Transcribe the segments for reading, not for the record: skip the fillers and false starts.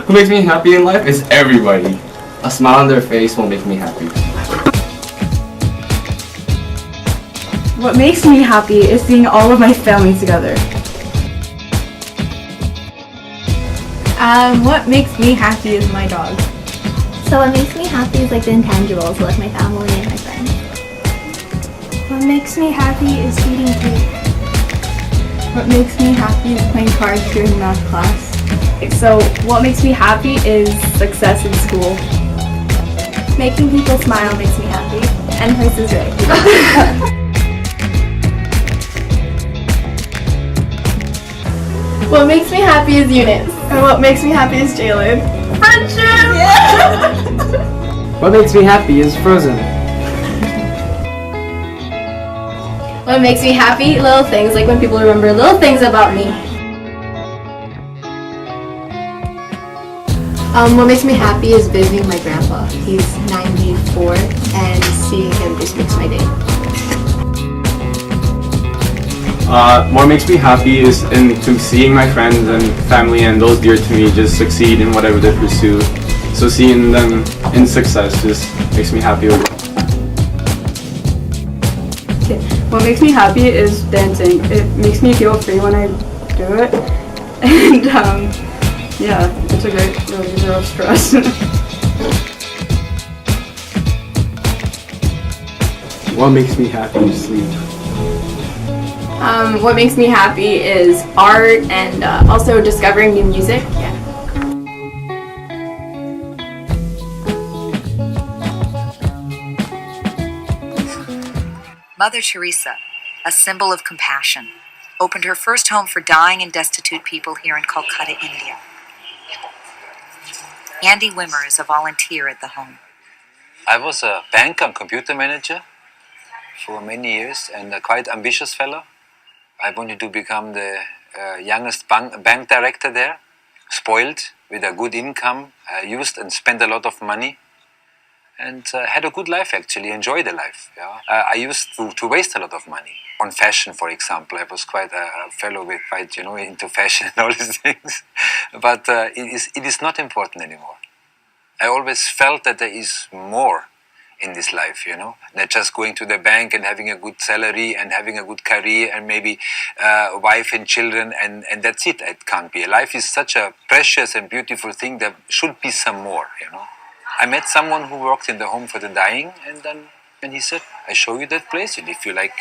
What makes me happy in life is everybody. A smile on their face will make me happy. What makes me happy is seeing all of my family together. What makes me happy is my dog. So what makes me happy is like the intangibles, like my family and my friends. What makes me happy is eating food. What makes me happy is playing cards during math class. So what makes me happy is success in school. Making people smile makes me happy. And Price is Right. What makes me happy is Eunice. And what makes me happy is Jalen. Friendship! Yeah! What makes me happy is Frozen. What makes me happy? Little things, like when people remember little things about me. What makes me happy is visiting my grandpa. He's 94 and seeing him just makes my day. What makes me happy is to seeing my friends and family and those dear to me just succeed in whatever they pursue. So seeing them in success just makes me happy overall. Okay. What makes me happy is dancing. It makes me feel free when I do it. And yeah, it's a great reliever of stress. What makes me happy is sleep. What makes me happy is art and also discovering new music. Yeah. Mother Teresa, a symbol of compassion, opened her first home for dying and destitute people here in Calcutta, India. Andy Wimmer is a volunteer at the home. I was a bank and computer manager for many years and a quite ambitious fellow. I wanted to become the youngest bank director there, spoiled with a good income, used and spent a lot of money, and had a good life actually, enjoyed the life. Yeah? I used to waste a lot of money on fashion, for example. I was quite a fellow with quite, into fashion and all these things. But it is not important anymore. I always felt that there is more in this life, not just going to the bank and having a good salary and having a good career and maybe a wife and children and that's it. It can't be. Life is such a precious and beautiful thing. There should be some more, I met someone who worked in the home for the dying and he said, I show you that place and if you like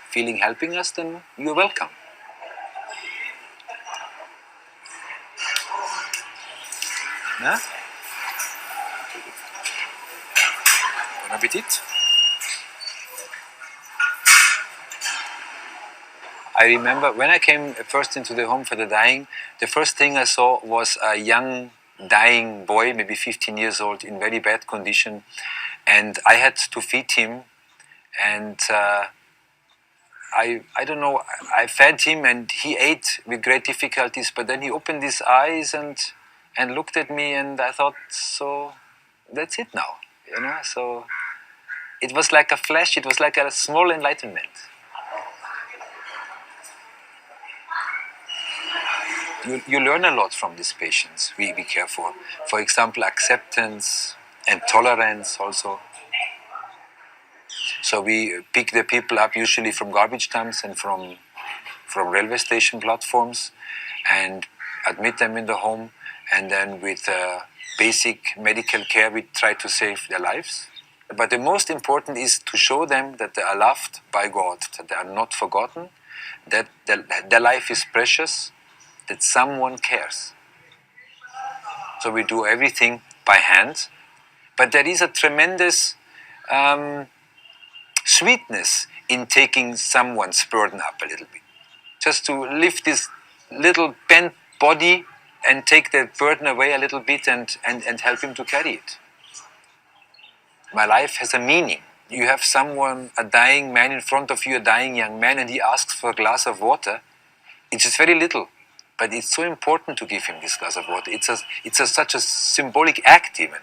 feeling helping us, then you're welcome. Yeah? Bon appetit. I remember when I came first into the home for the dying, the first thing I saw was a young dying boy, maybe 15 years old, in very bad condition, and I had to feed him, and I don't know, I fed him and he ate with great difficulties, but then he opened his eyes and looked at me and I thought, so that's it now, so it was like a flash, it was like a small enlightenment. You learn a lot from these patients we care for. For example, acceptance and tolerance also. So we pick the people up usually from garbage dumps and from railway station platforms and admit them in the home, and then with basic medical care we try to save their lives. But the most important is to show them that they are loved by God, that they are not forgotten, that their life is precious, that someone cares. So we do everything by hand, but there is a tremendous sweetness in taking someone's burden up a little bit. Just to lift this little bent body and take the burden away a little bit and help him to carry it. My life has a meaning. You have someone, a dying man in front of you, a dying young man, and he asks for a glass of water. It is very little, but it's so important to give him this glass of water. It's such a symbolic act even,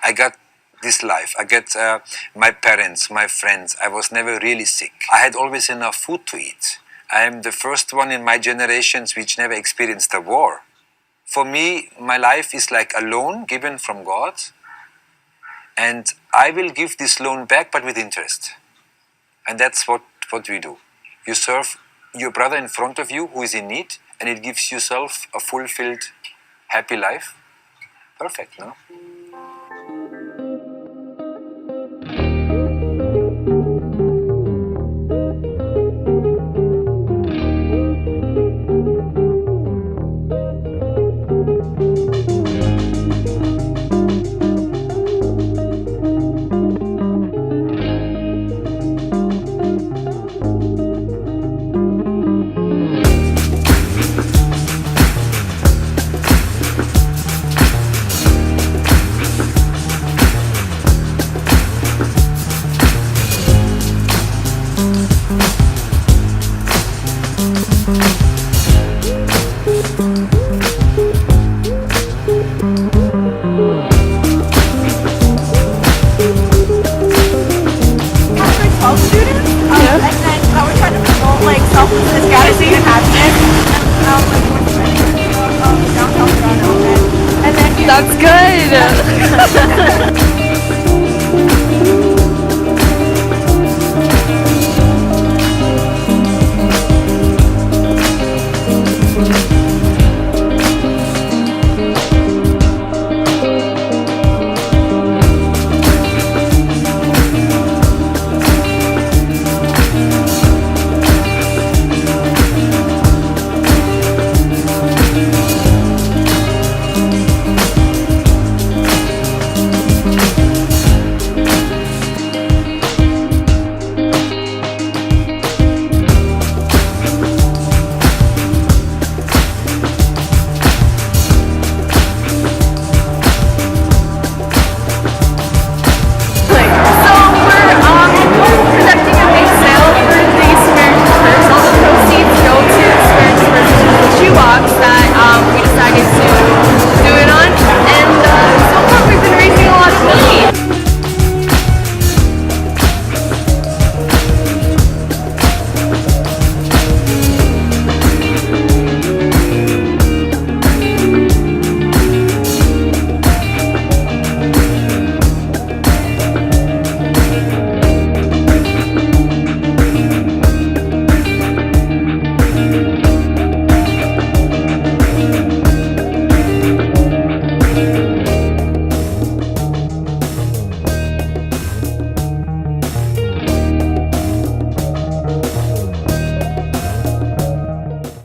I got this life. I get my parents, my friends. I was never really sick. I had always enough food to eat. I am the first one in my generations which never experienced a war. For me, my life is like a loan given from God, and I will give this loan back, but with interest. And that's what we do. You serve your brother in front of you who is in need, and it gives yourself a fulfilled, happy life. Perfect, no? Selflessness, gratitude, and happiness. Downtown Toronto, and then that's good.